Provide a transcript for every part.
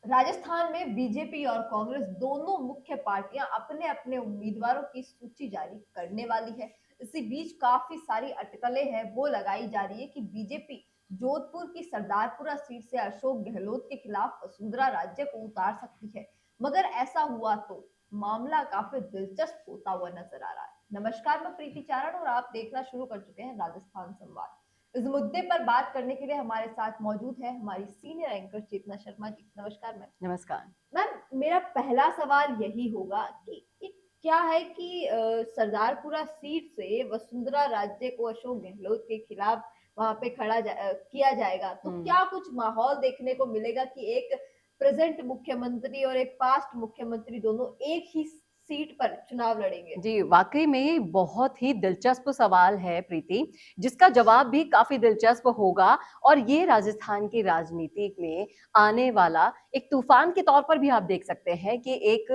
राजस्थान में बीजेपी और कांग्रेस दोनों मुख्य पार्टियां अपने अपने उम्मीदवारों की सूची जारी करने वाली है। इसी बीच काफी सारी अटकलें हैं वो लगाई जा रही है कि बीजेपी जोधपुर की सरदारपुरा सीट से अशोक गहलोत के खिलाफ वसुंधरा राजे को उतार सकती है। मगर ऐसा हुआ तो मामला काफी दिलचस्प होता हुआ नजर आ रहा है। नमस्कार, मैं प्रीति चारण और आप देखना शुरू कर चुके हैं राजस्थान संवाद। इस मुद्दे पर बात करने के लिए हमारे साथ मौजूद है हमारी सीनियर एंकर चेतना शर्मा जी। नमस्कार मैम। नमस्कार। मैम, मेरा पहला सवाल यही होगा कि क्या है कि सरदारपुरा सीट से वसुंधरा राजे को अशोक गहलोत के खिलाफ वहां पे किया जाएगा, तो क्या कुछ माहौल देखने को मिलेगा कि एक प्रेजेंट मुख्यमंत्री और एक पास्ट मुख्यमंत्री दोनों एक ही सीट पर चुनाव लड़ेंगे? जी, वाक़ई में ये बहुत ही दिलचस्प सवाल है प्रीति, जिसका जवाब भी काफ़ी दिलचस्प होगा और ये राजस्थान की राजनीति में आने वाला एक तूफ़ान के तौर पर भी आप देख सकते हैं कि एक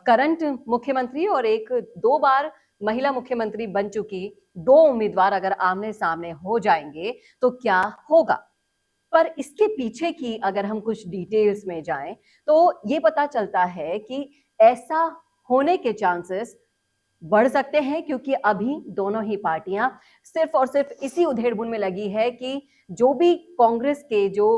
करंट मुख्यमंत्री और एक 2 बार महिला मुख्यमंत्री बन चुकी 2 उम्मीदवार अगर आमने-सामने हो जाएँगे, तो क्या होगा? पर इसके पीछे की अगर हम कुछ डिटेल्स में जाएँ, तो ये पता चलता है कि ऐसा होने के चांसेस बढ़ सकते हैं क्योंकि अभी दोनों ही पार्टियां सिर्फ और सिर्फ इसी उधेड़-बुन में लगी है कि जो भी कांग्रेस के जो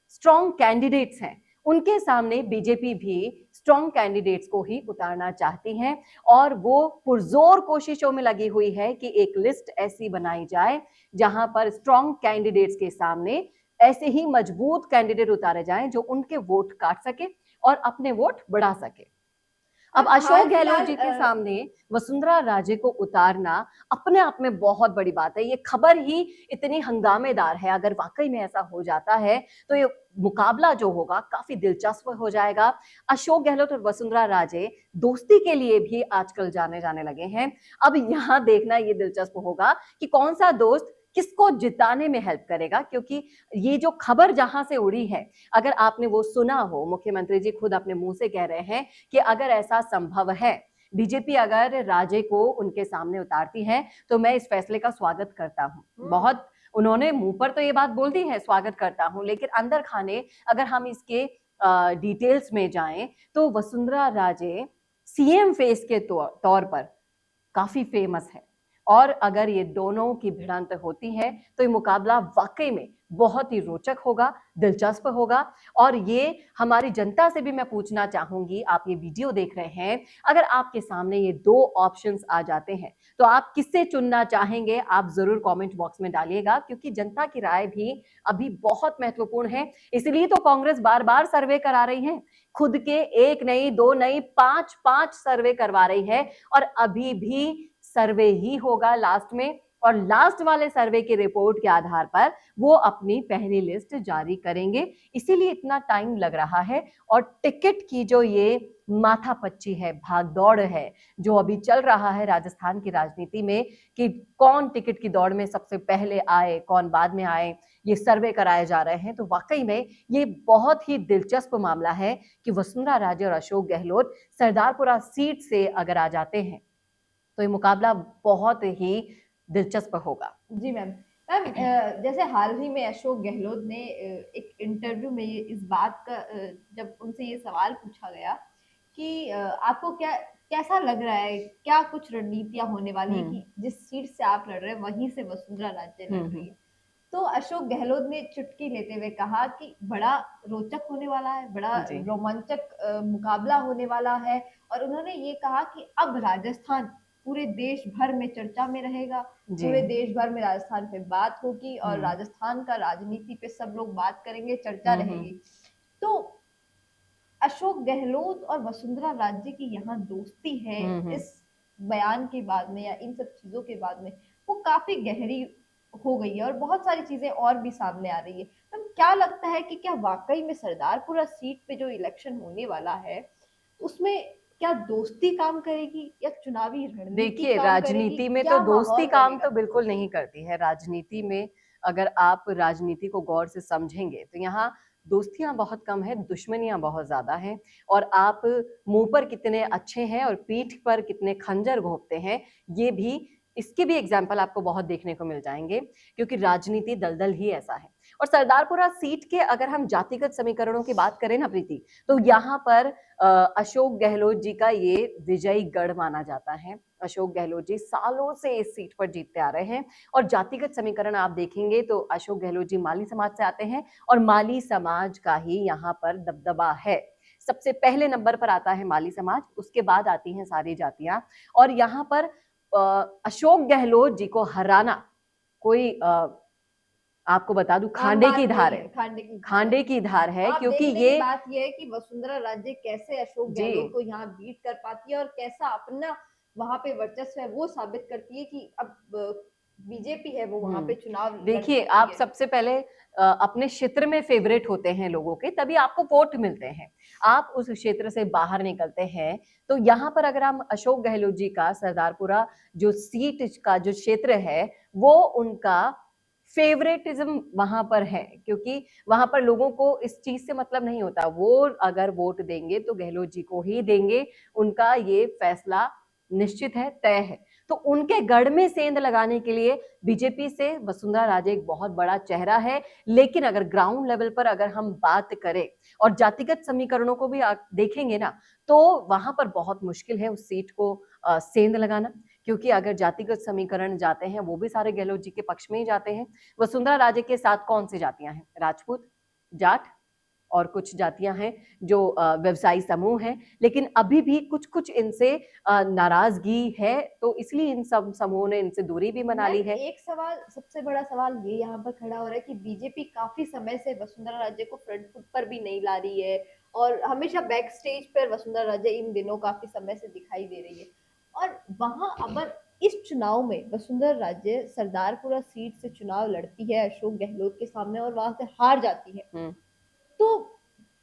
स्ट्रॉन्ग कैंडिडेट्स हैं, उनके सामने बीजेपी भी स्ट्रॉन्ग कैंडिडेट्स को ही उतारना चाहती हैं और वो पुरजोर कोशिशों में लगी हुई है कि एक लिस्ट ऐसी बनाई जाए, जहां पर स्ट्रॉन्ग कैंडिडेट्स के सामने ऐसे ही मजबूत कैंडिडेट उतारे जाएं जो उनके वोट काट सके और अपने वोट बढ़ा सके। अब मैम, अशोक हाल गहलोत फिलहाल जी के सामने वसुंधरा राजे को उतारना अपने आप में बहुत बड़ी बात है। ये खबर ही इतनी हंगामेदार है। अगर वाकई में ऐसा हो जाता है तो ये मुकाबला जो होगा काफी दिलचस्प हो जाएगा। अशोक गहलोत और वसुंधरा राजे दोस्ती के लिए भी आजकल जाने जाने लगे हैं। अब यहाँ देखना ये दिलचस्प होगा कि कौन सा दोस्त किसको जिताने में हेल्प करेगा, क्योंकि ये जो खबर जहां से उड़ी है, अगर आपने वो सुना हो, मुख्यमंत्री जी खुद अपने मुंह से कह रहे हैं कि अगर ऐसा संभव है, बीजेपी अगर राजे को उनके सामने उतारती है तो मैं इस फैसले का स्वागत करता हूं। बहुत उन्होंने मुंह पर तो ये बात बोल दी है स्वागत करता हूं, लेकिन अंदर खाने अगर हम इसके डिटेल्स में जाएं तो वसुंधरा राजे सीएम फेस के तौर पर काफी फेमस है और अगर ये दोनों की भिड़ंत होती है तो ये मुकाबला वाकई में बहुत ही रोचक होगा, दिलचस्प होगा। और ये हमारी जनता से भी मैं पूछना चाहूंगी, आप ये वीडियो देख रहे हैं, अगर आपके सामने ये 2 ऑप्शंस आ जाते हैं तो आप किससे चुनना चाहेंगे? आप जरूर कमेंट बॉक्स में डालिएगा, क्योंकि जनता की राय भी अभी बहुत महत्वपूर्ण है। इसलिए तो कांग्रेस बार बार सर्वे करा रही है, खुद के 1 नहीं 2 नहीं 5 सर्वे करवा रही है और अभी भी सर्वे ही होगा लास्ट में, और लास्ट वाले सर्वे की रिपोर्ट के आधार पर वो अपनी पहली लिस्ट जारी करेंगे। इसीलिए इतना टाइम लग रहा है और टिकट की जो ये माथापच्ची है, भागदौड़ है, जो अभी चल रहा है राजस्थान की राजनीति में कि कौन टिकट की दौड़ में सबसे पहले आए, कौन बाद में आए, ये सर्वे कराए जा रहे हैं। तो वाकई में ये बहुत ही दिलचस्प मामला है कि वसुंधरा राजे और अशोक गहलोत सरदारपुरा सीट से अगर आ जाते हैं तो ये मुकाबला बहुत ही दिलचस्प होगा। जी मैम। मैम, जैसे हाल ही में अशोक गहलोत ने एक इंटरव्यू में ये इस बात का जब उनसे ये सवाल पूछा गया कि आपको कैसा लग रहा है, क्या कुछ रणनीतियां होने वाली है हम्म कि जिस सीट से आप लड़ रहे हैं वहीं से वसुंधरा राजे लड़ रही हम्म। है, तो अशोक गहलोत ने चुटकी लेते हुए कहा कि बड़ा रोचक होने वाला है, बड़ा जी। रोमांचक मुकाबला होने वाला है। और उन्होंने ये कहा कि अब राजस्थान पूरे देश भर में चर्चा में रहेगा, जी। पूरे देश भर में राजस्थान पे बात होगी और हम्म राजस्थान का राजनीति पे सब लोग बात करेंगे, चर्चा हम्म। रहेगी। तो अशोक गहलोत और वसुंधरा राजे की यहाँ दोस्ती है, हम्म। इस बयान के बाद में या इन सब चीजों के बाद में वो काफी गहरी हो गई है और बहुत सारी चीजें और भी सामने आ रही है। तो क्या लगता है कि क्या वाकई में सरदारपुरा सीट पे जो इलेक्शन होने वाला है उसमें क्या दोस्ती काम करेगी या चुनावी रणनीति देखिए, काम करेगी, राजनीति में तो क्या दोस्ती माहौल काम तो रहेगा? बिल्कुल नहीं करती है। राजनीति में अगर आप राजनीति को गौर से समझेंगे तो यहाँ दोस्तियां बहुत कम है, दुश्मनियां बहुत ज्यादा हैं। और आप मुंह पर कितने अच्छे हैं और पीठ पर कितने खंजर घोंपते हैं, ये भी इसके भी एग्जाम्पल आपको बहुत देखने को मिल जाएंगे, क्योंकि राजनीति दलदल ही ऐसा है। और सरदारपुरा सीट के अगर हम जातिगत समीकरणों की बात करें ना प्रीति, तो यहाँ पर अशोक गहलोत जी का ये विजयी गढ़ माना जाता है। अशोक गहलोत जी सालों से इस सीट पर जीतते आ रहे हैं और जातिगत समीकरण आप देखेंगे तो अशोक गहलोत जी माली समाज से आते हैं और माली समाज का ही यहाँ पर दबदबा है। सबसे पहले नंबर पर आता है माली समाज, उसके बाद आती हैं सारी जातियां। और यहाँ पर अशोक गहलोत जी को हराना कोई आपको बता दूं आम खांडे बात की नहीं धार है, है, खांडे की धार है। खांडे की धार है, अब क्योंकि देखने की ये बात ये है कि वसुंधरा राजे कैसे अशोक जी गहलोत को यहाँ बीट कर पाती है और कैसा अपना वहां पे वर्चस्व है वो साबित करती है कि अब बीजेपी है वो वहां पे चुनाव लड़ देखिए, सकती आप है। सबसे पहले अपने क्षेत्र में फेवरेट होते हैं लोगों के, तभी आपको वोट मिलते हैं। आप उस क्षेत्र से बाहर निकलते हैं तो यहाँ पर अगर हम अशोक गहलोत जी का सरदारपुरा जो सीट का जो क्षेत्र है वो उनका फेवरेटिज्म वहां पर है, क्योंकि वहां पर लोगों को इस चीज से मतलब नहीं होता, वो अगर वोट देंगे तो गहलोत जी को ही देंगे, उनका ये फैसला निश्चित है, तय है। तो उनके गढ़ में सेंध लगाने के लिए बीजेपी से वसुंधरा राजे एक बहुत बड़ा चेहरा है। लेकिन अगर ग्राउंड लेवल पर अगर हम बात करें और जातिगत समीकरणों को भी आप देखेंगे ना, तो वहां पर बहुत मुश्किल है उस सीट को सेंध लगाना, क्योंकि अगर जातिगत समीकरण जाते हैं वो भी सारे गहलोत जी के पक्ष में ही जाते हैं। वसुंधरा राजे के साथ कौन सी जातियां हैं? राजपूत, जाट और कुछ जातियां हैं जो व्यवसायी समूह हैं, लेकिन अभी भी कुछ कुछ इनसे नाराजगी है, तो इसलिए इन सब समूहों ने इनसे दूरी भी बना ली मैम है। एक सवाल, सबसे बड़ा सवाल ये यहाँ पर खड़ा हो रहा है कि बीजेपी काफी समय से वसुंधरा राजे को फ्रंट फुट पर भी नहीं ला रही है और हमेशा बैक स्टेज पर वसुंधरा राजे इन दिनों काफी समय से दिखाई दे रही है। और वहां अगर इस चुनाव में वसुंधरा राजे सरदारपुरा सीट से चुनाव लड़ती है अशोक गहलोत के सामने और वहां से हार जाती है, तो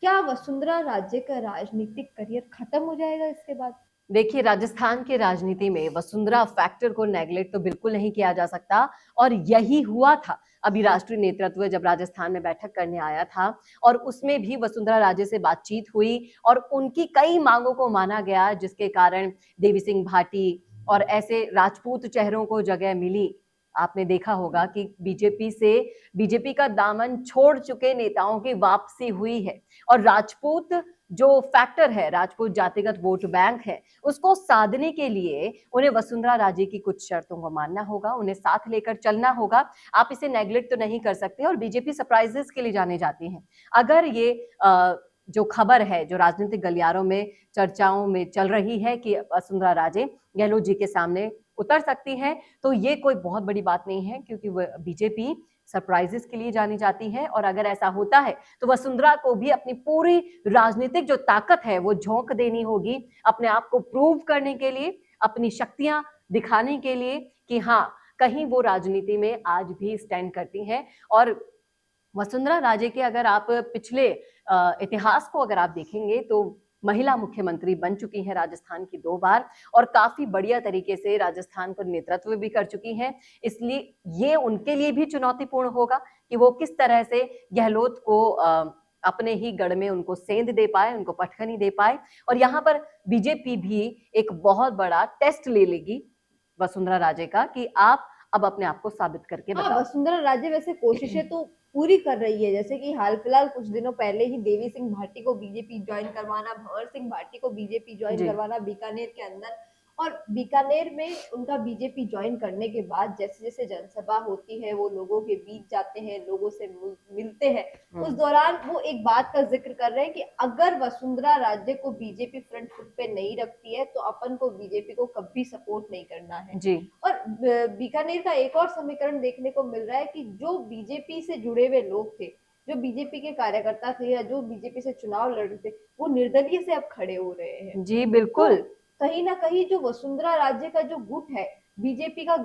क्या वसुंधरा राजे का राजनीतिक करियर खत्म हो जाएगा इसके बाद? देखिए, राजस्थान की राजनीति में वसुंधरा फैक्टर को नेगलेक्ट तो बिल्कुल नहीं किया जा सकता, और यही हुआ था। अभी राष्ट्रीय नेतृत्व जब राजस्थान में बैठक करने आया था और उसमें भी वसुंधरा राजे से बातचीत हुई और उनकी कई मांगों को माना गया, जिसके कारण देवी सिंह भाटी और ऐसे राजपूत चेहरों को जगह मिली। आपने देखा होगा कि बीजेपी का दामन छोड़ चुके नेताओं की वापसी हुई है, और राजपूत जो फैक्टर है, राजपूत जातिगत वोट बैंक है, उसको साधने के लिए उन्हें वसुंधरा राजे की कुछ शर्तों को मानना होगा, उन्हें साथ लेकर चलना होगा। आप इसे नेग्लेक्ट तो नहीं कर सकते, और बीजेपी सरप्राइजेस के लिए जाने जाती है। अगर ये जो खबर है, जो राजनीतिक गलियारों में चर्चाओं में चल रही है कि वसुंधरा राजे गहलोत जी के सामने उतर सकती है, तो ये कोई बहुत बड़ी बात नहीं है, क्योंकि बीजेपी सरप्राइजेस के लिए जानी जाती है। और अगर ऐसा होता है तो वसुंधरा को भी अपनी पूरी राजनीतिक जो ताकत है वो झोंक देनी होगी, अपने आप को प्रूव करने के लिए, अपनी शक्तियां दिखाने के लिए कि हाँ, कहीं वो राजनीति में आज भी स्टैंड करती हैं। और वसुंधरा राजे के अगर आप पिछले इतिहास को अगर आप देखेंगे तो महिला मुख्यमंत्री बन चुकी हैं राजस्थान की 2 बार, और काफी बढ़िया तरीके से राजस्थान को नेतृत्व भी कर चुकी हैं। इसलिए ये उनके लिए भी चुनौतीपूर्ण होगा कि वो किस तरह से गहलोत को अपने ही गढ़ में उनको सेंध दे पाए, उनको पटखनी दे पाए। और यहाँ पर बीजेपी भी एक बहुत बड़ा टेस्ट ले लेगी वसुंधरा राजे का कि आप अब अपने आप को साबित करके हाँ, बताओ। वसुंधरा राजे वैसे कोशिशें तो पूरी कर रही है, जैसे कि हाल फिलहाल कुछ दिनों पहले ही देवी सिंह भाटी को बीजेपी ज्वाइन करवाना, भंवर सिंह भाटी को बीजेपी ज्वाइन जी करवाना बीकानेर के अंदर। और बीकानेर में उनका बीजेपी ज्वाइन करने के बाद जैसे जैसे जनसभा होती है वो लोगों के बीच जाते हैं, लोगों से मिलते हैं, उस दौरान वो एक बात का जिक्र कर रहे हैं कि अगर वसुंधरा राजे को बीजेपी फ्रंट फुट पे नहीं रखती है तो अपन को बीजेपी को कभी सपोर्ट नहीं करना है। जी और बीकानेर का एक और समीकरण देखने को मिल रहा है कि जो बीजेपी से जुड़े हुए लोग थे, जो बीजेपी के कार्यकर्ता थे या जो बीजेपी से चुनाव लड़ रहे थे, वो निर्दलीय से अब खड़े हो रहे हैं। जी तो बिल्कुल। कहीं ना कहीं जो वसुंधरा राजे का जो गुट है, बीजेपी का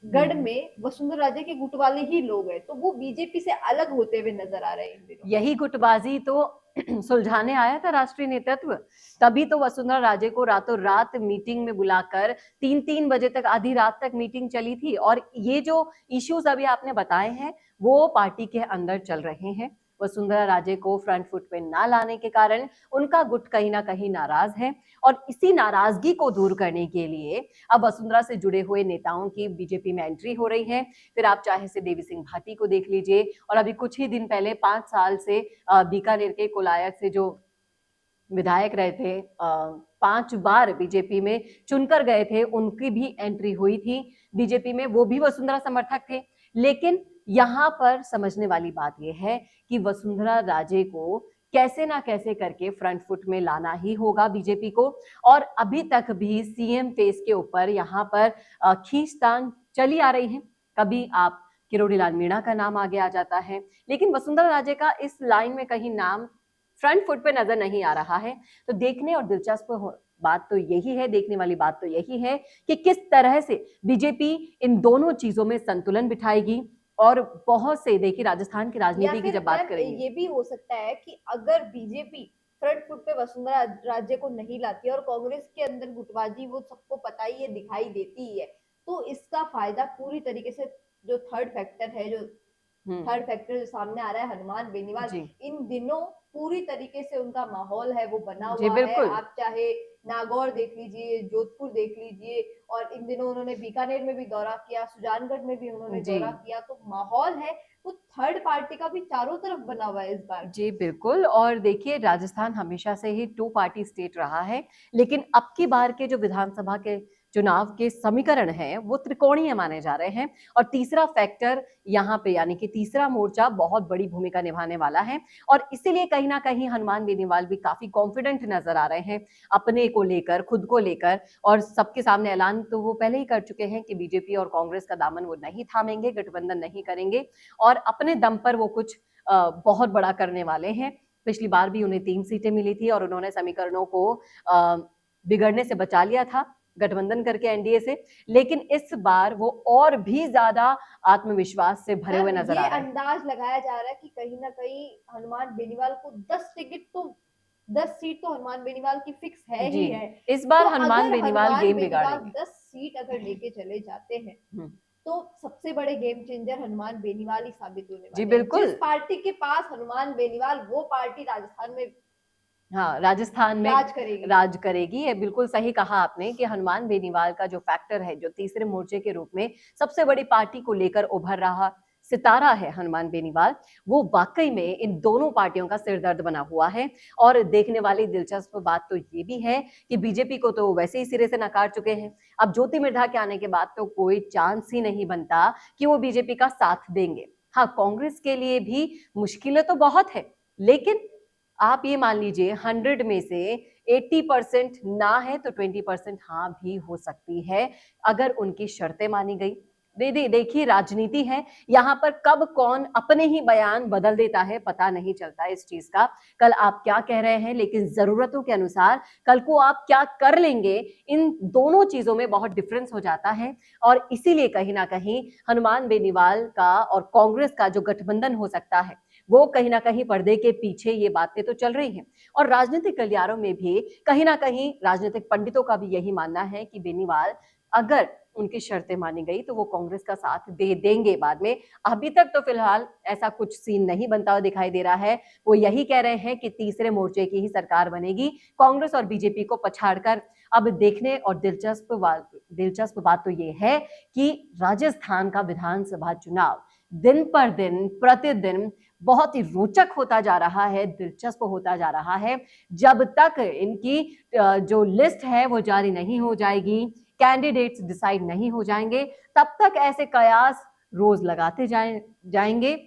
गढ़ में वसुंधरा राजे के गुट वाले ही लोग हैं, तो वो बीजेपी से अलग होते हुए नजर आ रहे हैं इन दिनों। यही गुटबाजी तो सुलझाने आया था राष्ट्रीय नेतृत्व, तभी तो वसुंधरा राजे को रातों रात मीटिंग में बुलाकर 3-3 बजे तक, आधी रात तक मीटिंग चली थी। और ये जो इश्यूज अभी आपने बताए हैं वो पार्टी के अंदर चल रहे हैं, वसुंधरा राजे को फ्रंट फुट पे ना लाने के कारण उनका गुट कहीं ना कहीं नाराज है और इसी नाराजगी को दूर करने के लिए अब वसुंधरा से जुड़े हुए नेताओं की बीजेपी में एंट्री हो रही है। फिर आप चाहे से देवी सिंह भाटी को देख लीजिए और अभी कुछ ही दिन पहले 5 साल से बीकानेर के कोलायत से जो विधायक रहे थे, 5 बार बीजेपी में चुनकर गए थे, उनकी भी एंट्री हुई थी बीजेपी में, वो भी वसुंधरा समर्थक थे। लेकिन यहाँ पर समझने वाली बात यह है कि वसुंधरा राजे को कैसे ना कैसे करके फ्रंट फुट में लाना ही होगा बीजेपी को। और अभी तक भी सीएम फेस के ऊपर यहाँ पर खींचतान चली आ रही है। कभी आप किरोड़ी लाल मीणा का नाम आगे आ जाता है, लेकिन वसुंधरा राजे का इस लाइन में कहीं नाम फ्रंट फुट पे नजर नहीं आ रहा है। तो देखने और दिलचस्प बात तो यही है, देखने वाली बात तो यही है कि किस तरह से बीजेपी इन दोनों चीजों में संतुलन बिठाएगी। और बहुत से देखिए राजस्थान की राजनीति की जब बात करेंगे, ये भी हो सकता है कि अगर बीजेपी फ्रंट फुट पे वसुंधरा राजे को नहीं लाती और कांग्रेस के अंदर गुटबाजी वो सबको पता ही है, दिखाई देती ही है, तो इसका फायदा पूरी तरीके से जो थर्ड फैक्टर जो सामने आ रहा है, हनुमान बेनीवाल, इन दिनों पूरी तरीके से उनका माहौल है वो बना हुआ है। आप चाहे नागौर देख लीजिए, जोधपुर देख लीजिए, और इन दिनों उन्होंने बीकानेर में भी दौरा किया, सुजानगढ़ में भी उन्होंने दौरा किया, तो माहौल है वो थर्ड पार्टी का भी चारों तरफ बना हुआ है इस बार। जी बिल्कुल। और देखिए राजस्थान हमेशा से ही 2 पार्टी स्टेट रहा है, लेकिन अब की बार के जो विधानसभा के चुनाव के समीकरण हैं वो त्रिकोणीय माने जा रहे हैं। और तीसरा फैक्टर यहाँ पे यानी कि तीसरा मोर्चा बहुत बड़ी भूमिका निभाने वाला है। और इसीलिए कहीं ना कहीं हनुमान बेनीवाल भी काफी कॉन्फिडेंट नजर आ रहे हैं अपने को लेकर, खुद को लेकर। और सबके सामने ऐलान तो वो पहले ही कर चुके हैं कि बीजेपी और कांग्रेस का दामन वो नहीं थामेंगे, गठबंधन नहीं करेंगे और अपने दम पर वो कुछ बहुत बड़ा करने वाले हैं। पिछली बार भी उन्हें 3 सीटें मिली थी और उन्होंने समीकरणों को बिगड़ने से बचा लिया था गठबंधन करके एनडीए से। लेकिन इस बार वो और भी ज्यादा आत्मविश्वास से भरे हुए नजर आ रहे हैं। अंदाज लगाया जा रहा है कि कहीं ना कहीं हनुमान बेनीवाल को 10 सीट तो हनुमान बेनीवाल की फिक्स है ही है। इस बार तो हनुमान बेनीवाल गेम बिगाड़ेंगे। 10 सीट अगर लेके चले जाते हैं तो सबसे बड़े गेम चेंजर हनुमान बेनीवाल ही साबित होने वाले हैं। जी बिल्कुल। जिस पार्टी के पास हनुमान बेनीवाल, वो पार्टी राजस्थान में राजस्थान में राज करेगी। ये बिल्कुल सही कहा आपने कि हनुमान बेनीवाल का जो फैक्टर है, जो तीसरे मोर्चे के रूप में सबसे बड़ी पार्टी को लेकर उभर रहा सितारा है हनुमान बेनीवाल, वो वाकई में इन दोनों पार्टियों का सिरदर्द बना हुआ है। और देखने वाली दिलचस्प बात तो ये भी है कि बीजेपी को तो वैसे ही सिरे से नकार चुके हैं। अब ज्योति मिर्धा के आने के बाद तो कोई चांस ही नहीं बनता कि वो बीजेपी का साथ देंगे। हाँ, कांग्रेस के लिए भी मुश्किलें तो बहुत है, लेकिन आप ये मान लीजिए 100 में से 80% ना है तो 20% हाँ भी हो सकती है अगर उनकी शर्तें मानी गई। देखिए राजनीति है, यहाँ पर कब कौन अपने ही बयान बदल देता है पता नहीं चलता इस चीज का। कल आप क्या कह रहे हैं, लेकिन जरूरतों के अनुसार कल को आप क्या कर लेंगे, इन दोनों चीजों में बहुत डिफरेंस हो जाता है। और इसीलिए कहीं ना कहीं हनुमान बेनीवाल का और कांग्रेस का जो गठबंधन हो सकता है वो कहीं ना कहीं पर्दे के पीछे ये बातें तो चल रही हैं। और राजनीतिक गलियारों में भी कहीं ना कहीं राजनीतिक पंडितों का भी यही मानना है कि बेनीवाल अगर उनकी शर्तें मानी गई तो वो कांग्रेस का साथ दे देंगे बाद में। अभी तक तो फिलहाल ऐसा कुछ सीन नहीं बनता हुआ दिखाई दे रहा है। वो यही कह रहे हैं कि तीसरे मोर्चे की ही सरकार बनेगी, कांग्रेस और बीजेपी को पछाड़कर। अब देखने और दिलचस्प बात तो ये है कि राजस्थान का विधानसभा चुनाव दिन पर दिन प्रतिदिन बहुत ही रोचक होता जा रहा है, दिलचस्प होता जा रहा है। जब तक इनकी जो लिस्ट है वो जारी नहीं हो जाएगी, कैंडिडेट्स डिसाइड नहीं हो जाएंगे, तब तक ऐसे कयास रोज लगाते जाएंगे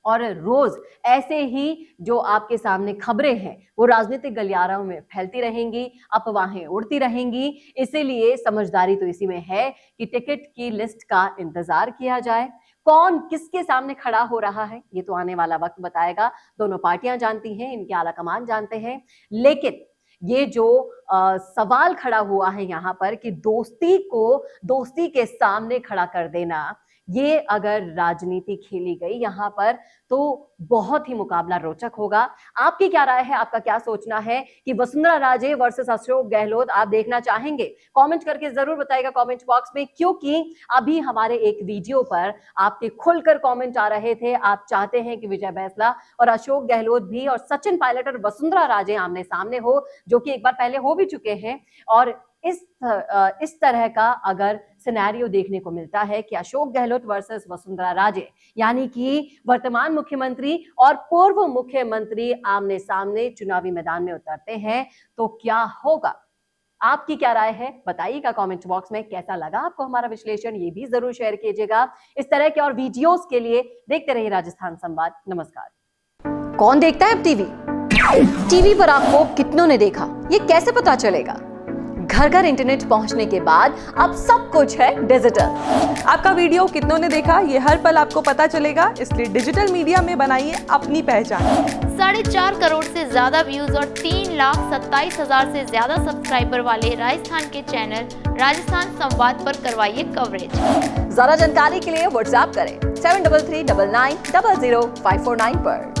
और रोज ऐसे ही जो आपके सामने खबरें हैं वो राजनीतिक गलियारों में फैलती रहेंगी, अफवाहें उड़ती रहेंगी। इसीलिए समझदारी तो इसी में है कि टिकट की लिस्ट का इंतजार किया जाए। कौन किसके सामने खड़ा हो रहा है ये तो आने वाला वक्त बताएगा। दोनों पार्टियां जानती हैं, इनके आलाकमान जानते हैं, लेकिन ये जो सवाल खड़ा हुआ है यहाँ पर कि दोस्ती को दोस्ती के सामने खड़ा कर देना, ये अगर राजनीति खेली गई यहाँ पर तो बहुत ही मुकाबला रोचक होगा। आपकी क्या राय है, आपका क्या सोचना है कि वसुंधरा राजे वर्सेस अशोक गहलोत आप देखना चाहेंगे? कमेंट करके जरूर बताइएगा कमेंट बॉक्स में, क्योंकि अभी हमारे एक वीडियो पर आपके खुलकर कमेंट आ रहे थे। आप चाहते हैं कि विजय बैंसला और अशोक गहलोत भी और सचिन पायलट और वसुंधरा राजे आमने सामने हो, जो कि एक बार पहले हो भी चुके हैं। और इस तरह का अगर सिनेरियो देखने को मिलता है कि अशोक गहलोत वर्सेस वसुंधरा राजे, यानी कि वर्तमान मुख्यमंत्री और पूर्व मुख्यमंत्री आमने सामने चुनावी मैदान में उतरते हैं, तो क्या होगा? आपकी क्या राय है, बताइएगा कमेंट बॉक्स में। कैसा लगा आपको हमारा विश्लेषण, ये भी जरूर शेयर कीजिएगा। इस तरह के और वीडियोस के लिए देखते रहिए राजस्थान संवाद। नमस्कार। कौन देखता है अब टीवी? टीवी पर आपको कितनों ने देखा, ये कैसे पता चलेगा? घर घर इंटरनेट पहुंचने के बाद अब सब कुछ है डिजिटल। आपका वीडियो कितनों ने देखा ये हर पल आपको पता चलेगा, इसलिए डिजिटल मीडिया में बनाइए अपनी पहचान। 4.5 करोड़ से ज्यादा व्यूज और 3,27,000 से ज्यादा सब्सक्राइबर वाले राजस्थान के चैनल राजस्थान संवाद पर करवाइए कवरेज। ज्यादा जानकारी के लिए व्हाट्सएप करें 7339900549 पर।